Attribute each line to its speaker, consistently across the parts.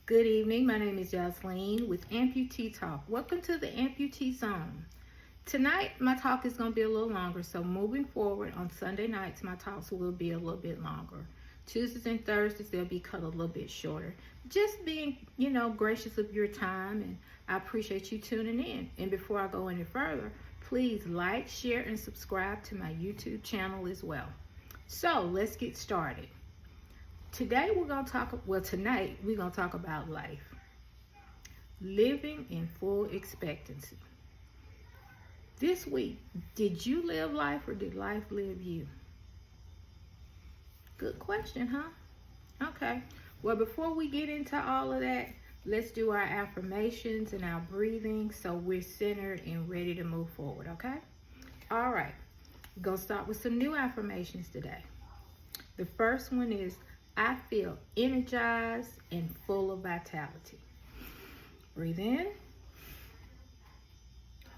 Speaker 1: Good evening. My name is Jasleen with Amputee Talk. Welcome to the Amputee Zone. Tonight, my talk is going to be a little longer, so moving forward on Sunday nights, my talks will be a little bit longer. Tuesdays and Thursdays, they'll be cut a little bit shorter. Just being, gracious of your time, and I appreciate you tuning in. And before I go any further, please like, share, and subscribe to my YouTube channel as well. So, let's get started. Tonight we're going to talk about life. Living in full expectancy. This week, did you live life or did life live you? Good question, huh? Okay. Well, before we get into all of that, let's do our affirmations and our breathing so we're centered and ready to move forward, okay? All right. We're going to start with some new affirmations today. The first one is, I feel energized and full of vitality. Breathe in.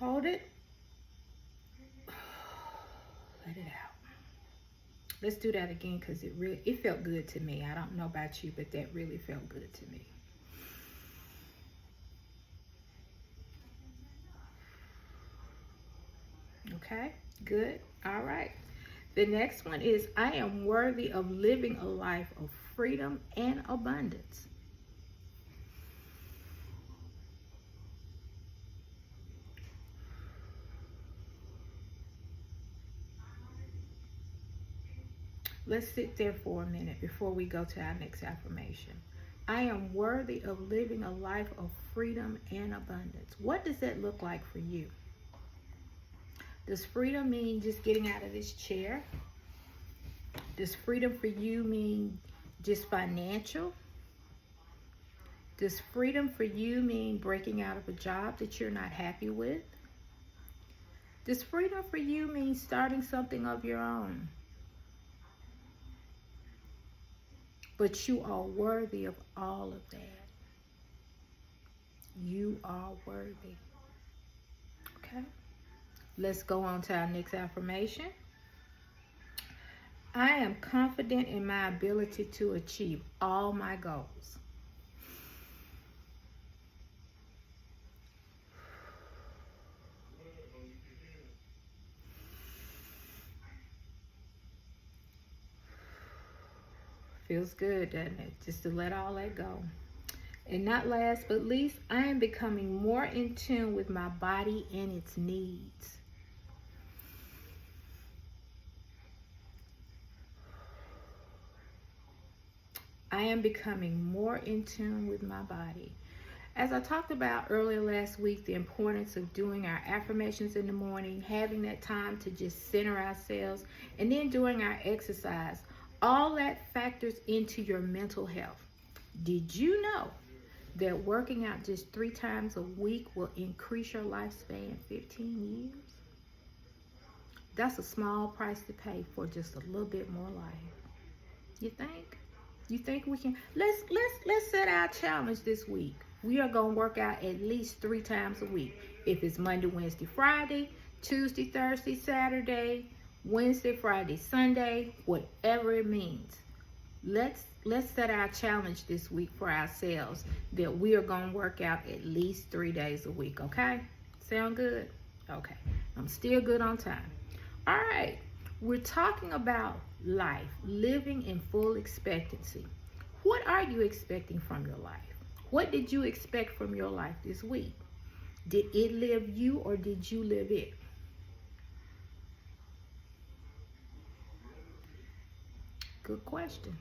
Speaker 1: Hold it. Let it out. Let's do that again because it felt good to me. I don't know about you, but that really felt good to me. Okay, good. All right. The next one is, I am worthy of living a life of freedom and abundance. Let's sit there for a minute before we go to our next affirmation. I am worthy of living a life of freedom and abundance. What does that look like for you? Does freedom mean just getting out of this chair? Does freedom for you mean just financial? Does freedom for you mean breaking out of a job that you're not happy with? Does freedom for you mean starting something of your own? But you are worthy of all of that. You are worthy. Okay? Let's go on to our next affirmation. I am confident in my ability to achieve all my goals. Feels good, doesn't it? Just to let all that go. And not last but least, I am becoming more in tune with my body and its needs. I am becoming more in tune with my body. As I talked about earlier last week, the importance of doing our affirmations in the morning, having that time to just center ourselves, and then doing our exercise. All that factors into your mental health. Did you know that working out just 3 times a week will increase your lifespan 15 years? That's a small price to pay for just a little bit more life. You think? You think we can? Let's set our challenge this week. We are going to work out at least 3 times a week. If it's Monday, Wednesday, Friday, Tuesday, Thursday, Saturday, Wednesday, Friday, Sunday, whatever it means. Let's set our challenge this week for ourselves that we are going to work out at least 3 days a week, okay? Sound good? Okay. I'm still good on time. All right. We're talking about life, living in full expectancy. What are you expecting from your life? What did you expect from your life this week? Did it live you or did you live it? Good question.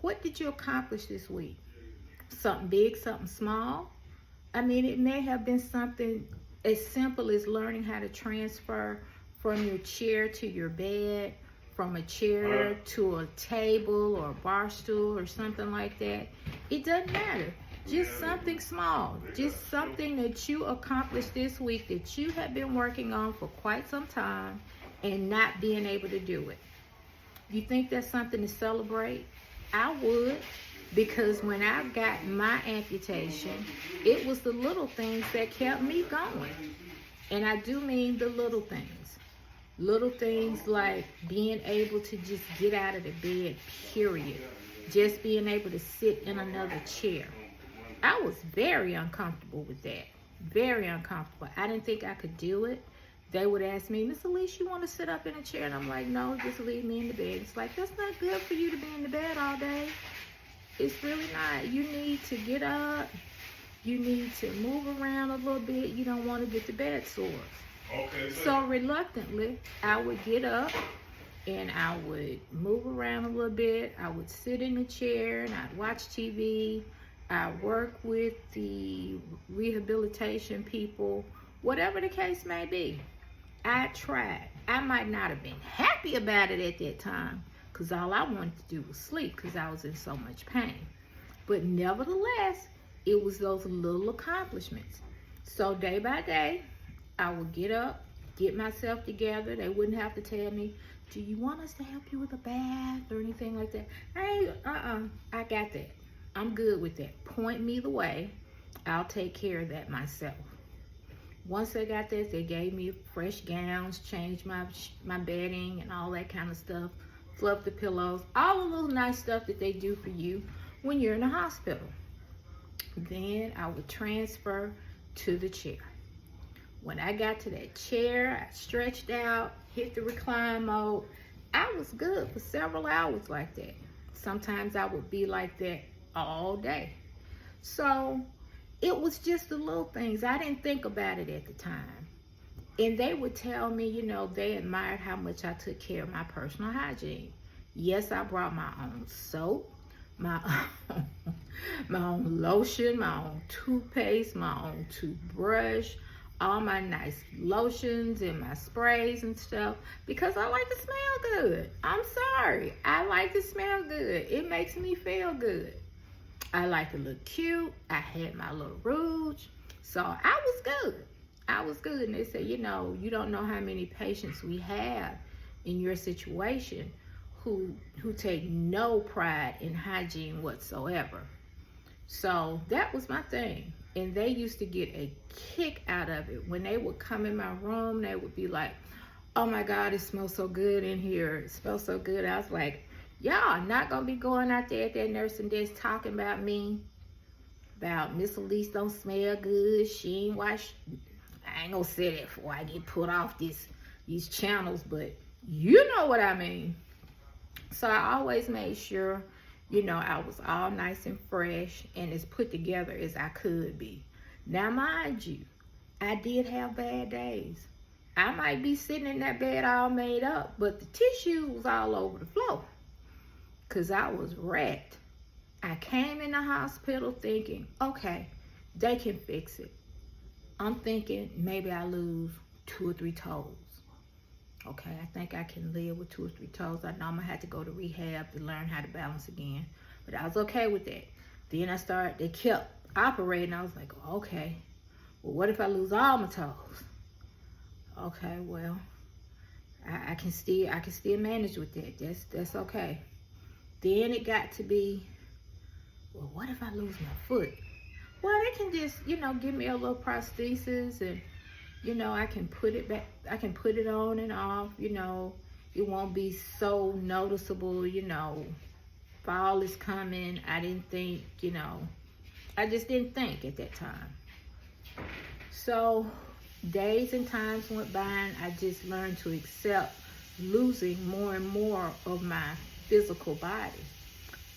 Speaker 1: What did you accomplish this week? Something big, something small? I mean, it may have been something as simple as learning how to transfer from your chair to your bed, from a chair to a table or a bar stool or something like that. It doesn't matter. Just something small. Just something that you accomplished this week that you have been working on for quite some time and not being able to do it. You think that's something to celebrate? I would, because when I got my amputation, it was the little things that kept me going. And I do mean the little things. Little things like being able to just get out of the bed, period. just being able to sit in another chair. I was very uncomfortable with that. Very uncomfortable. I didn't think I could do it. They would ask me, Miss Elise, you want to sit up in a chair? And I'm like, no, just leave me in the bed. It's like, that's not good for you to be in the bed all day. It's really not. You need to get up. You need to move around a little bit. You don't want to get the bed sores. Okay, so reluctantly, I would get up and I would move around a little bit. I would sit in the chair and I'd watch TV. I work with the rehabilitation people, whatever the case may be. I tried. I might not have been happy about it at that time because all I wanted to do was sleep because I was in so much pain. But nevertheless, it was those little accomplishments. So day by day, I would get up, get myself together. They wouldn't have to tell me, do you want us to help you with a bath or anything like that? I got that. I'm good with that. Point me the way. I'll take care of that myself. Once I got that, they gave me fresh gowns, changed my bedding and all that kind of stuff, fluff the pillows, all the little nice stuff that they do for you when you're in the hospital. Then I would transfer to the chair. When I got to that chair, I stretched out, hit the recline mode. I was good for several hours like that. Sometimes I would be like that all day. So it was just the little things. I didn't think about it at the time. And they would tell me, you know, they admired how much I took care of my personal hygiene. Yes, I brought my own soap, my own lotion, my own toothpaste, my own toothbrush, all my nice lotions and my sprays and stuff because I like to smell good. I'm sorry. I like to smell good. It makes me feel good. I like to look cute. I had my little rouge. So I was good. I was good. And they said, you know, you don't know how many patients we have in your situation who take no pride in hygiene whatsoever. So that was my thing. And they used to get a kick out of it. When they would come in my room, they would be like, oh my God, it smells so good in here. It smells so good. I was like, y'all not gonna be going out there at that nursing desk talking about me, about Miss Elise don't smell good. She ain't washed. I ain't gonna say that before I get put off these channels, but you know what I mean. So I always made sure, you know, I was all nice and fresh and as put together as I could be. Now, mind you, I did have bad days. I might be sitting in that bed all made up, but the tissue was all over the floor because I was wrecked. I came in the hospital thinking, okay, they can fix it. I'm thinking maybe I lose 2 or 3 toes. Okay, I think I can live with 2 or 3 toes. I know I'm gonna have to go to rehab to learn how to balance again. But I was okay with that. Then they kept operating. I was like, okay, well, what if I lose all my toes? Okay, well, I can still manage with that. That's okay. Then it got to be, well, what if I lose my foot? Well, they can just, you know, give me a little prosthesis and, you know, I can put it back. I can put it on and off, you know. It won't be so noticeable, you know. Fall is coming. I didn't think, you know, I just didn't think at that time. So days and times went by and I just learned to accept losing more and more of my physical body.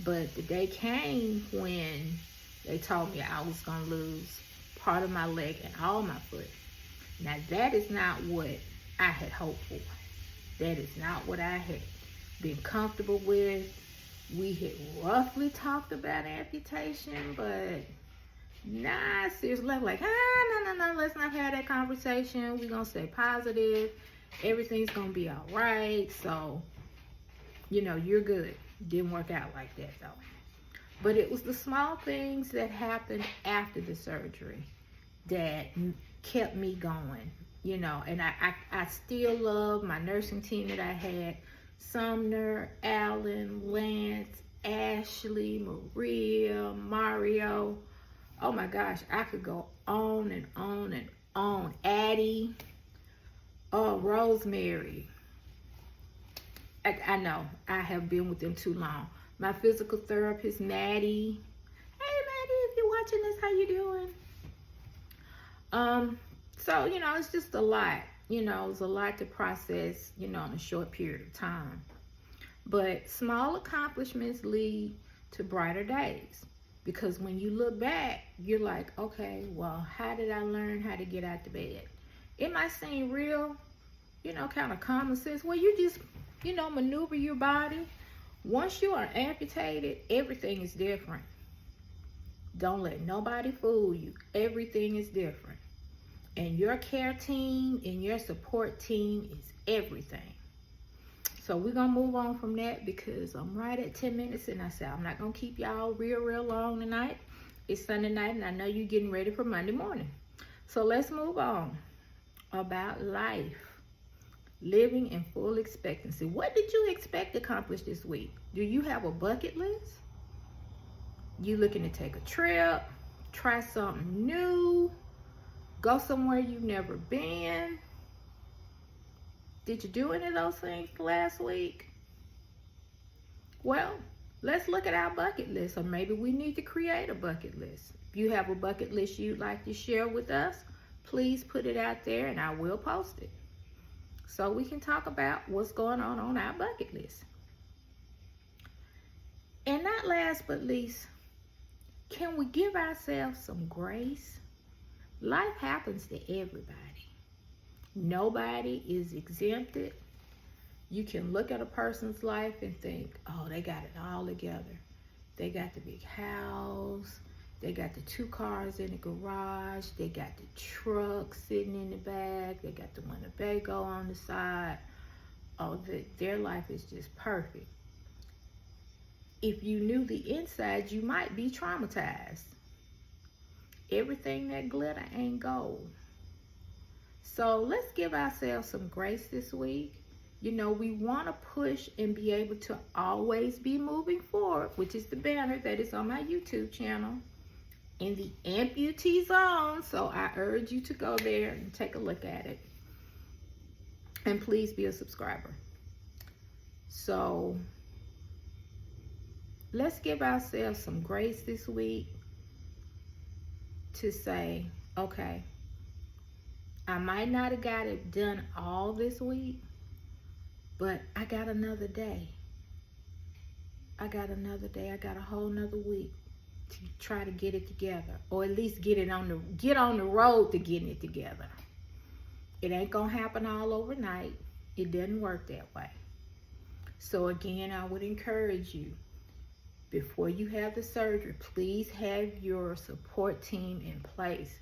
Speaker 1: But the day came when they told me I was going to lose part of my leg and all my foot. Now that is not what I had hoped for. That is not what I had been comfortable with. We had roughly talked about amputation, but nah, seriously, like, no, let's not have that conversation. We're going to stay positive. Everything's going to be all right. So, you know, you're good. Didn't work out like that, though. But it was the small things that happened after the surgery that kept me going, you know. And I still love my nursing team that I had. Sumner, Alan, Lance, Ashley, Maria, Mario. Oh my gosh, I could go on and on and on. Addie, oh, Rosemary. I know I have been with them too long. My physical therapist, Maddie. Hey, Maddie, if you're watching this, how you doing? So, it's just a lot. It's a lot to process, in a short period of time. But small accomplishments lead to brighter days. Because when you look back, you're like, okay, well, how did I learn how to get out the bed? It might seem real, kind of common sense. Well, you just, maneuver your body. Once you are amputated, everything is different. Don't let nobody fool you. Everything is different. And your care team and your support team is everything. So we're going to move on from that because I'm right at 10 minutes. And I said, I'm not going to keep y'all real long tonight. It's Sunday night and I know you're getting ready for Monday morning. So let's move on about life. Living in full expectancy. What did you expect to accomplish this week? Do you have a bucket list? You looking to take a trip? Try something new? Go somewhere you've never been? Did you do any of those things last week? Well, let's look at our bucket list, or maybe we need to create a bucket list. If you have a bucket list you'd like to share with us, please put it out there and I will post it. So we can talk about what's going on our bucket list. And not last but least, can we give ourselves some grace? Life happens to everybody. Nobody is exempted. You can look at a person's life and think, oh, they got it all together. They got the big house. They got the 2 cars in the garage. They got the truck sitting in the back. They got the Winnebago on the side. Oh, their life is just perfect. If you knew the inside, you might be traumatized. Everything that glitter ain't gold. So let's give ourselves some grace this week. We want to push and be able to always be moving forward, which is the banner that is on my YouTube channel in the amputee zone. So I urge you to go there and take a look at it. And please be a subscriber. So let's give ourselves some grace this week to say, okay, I might not have got it done all this week, but I got another day. I got another day. I got a whole nother week to try to get it together, or at least get on the road to getting it together. It ain't gonna happen all overnight. It doesn't work that way. So again, I would encourage you, before you have the surgery, please have your support team in place.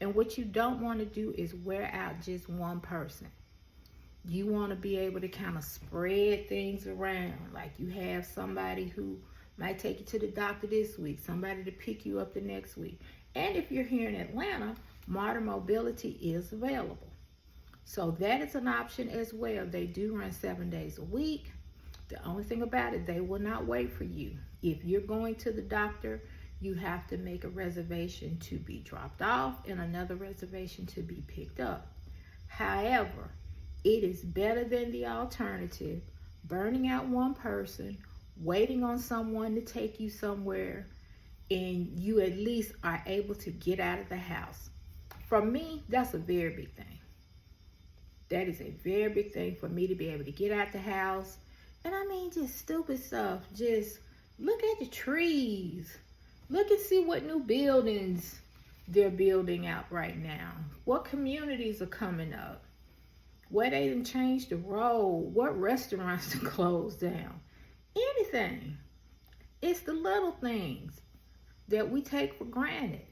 Speaker 1: And what you don't want to do is wear out just one person. You want to be able to kind of spread things around. Like you have somebody who might take you to the doctor this week, somebody to pick you up the next week. And if you're here in Atlanta, Modern Mobility is available. So that is an option as well. They do run 7 days a week. The only thing about it, they will not wait for you. If you're going to the doctor, you have to make a reservation to be dropped off and another reservation to be picked up. However, it is better than the alternative, burning out one person, waiting on someone to take you somewhere, and you at least are able to get out of the house. For me, that's a very big thing. That is a very big thing for me to be able to get out the house. And I mean, just stupid stuff. Just look at the trees. Look and see what new buildings they're building out right now. What communities are coming up. Where they done changed the road. What restaurants are closed down. Anything. It's the little things that we take for granted.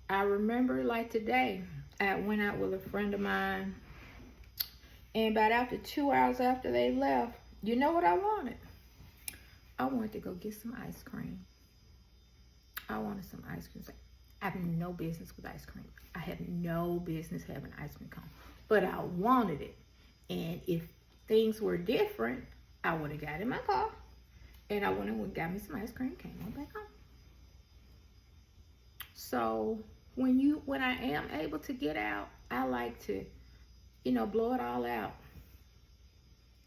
Speaker 1: I remember like today, I went out with a friend of mine. And about after 2 hours after they left, you know what I wanted? I wanted to go get some ice cream. I wanted some ice cream. I have no business with ice cream. I have no business having ice cream cone. But I wanted it. And if things were different, I would have got in my car. And I went and got me some ice cream, came on back home. So when I am able to get out, I like to, blow it all out.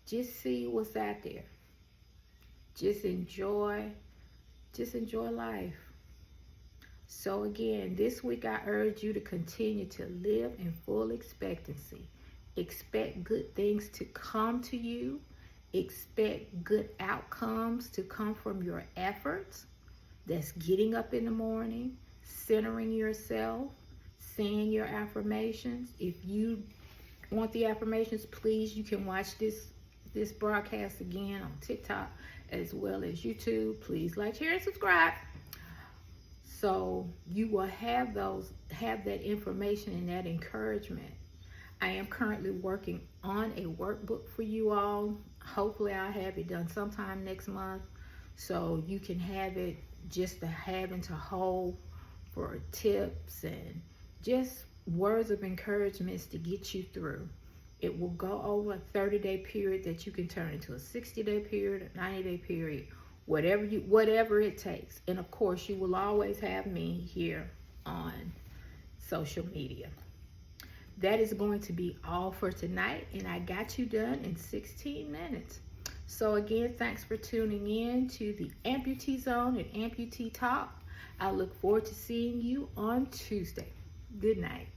Speaker 1: Just see what's out there. Just enjoy life. So again, this week I urge you to continue to live in full expectancy. Expect good things to come to you. Expect good outcomes to come from your efforts. That's getting up in the morning, centering yourself, saying your affirmations. If you want the affirmations, please, you can watch this broadcast again on TikTok as well as YouTube. Please like, share, and subscribe. So you will have that information and that encouragement. I am currently working on a workbook for you all. Hopefully I'll have it done sometime next month, so you can have it just to have and to hold for tips and just words of encouragements to get you through. It will go over a 30-day period that you can turn into a 60-day period, a 90-day period, whatever it takes. And of course, you will always have me here on social media. That is going to be all for tonight, and I got you done in 16 minutes. So again, thanks for tuning in to the Amputee Zone and Amputee Talk. I look forward to seeing you on Tuesday. Good night.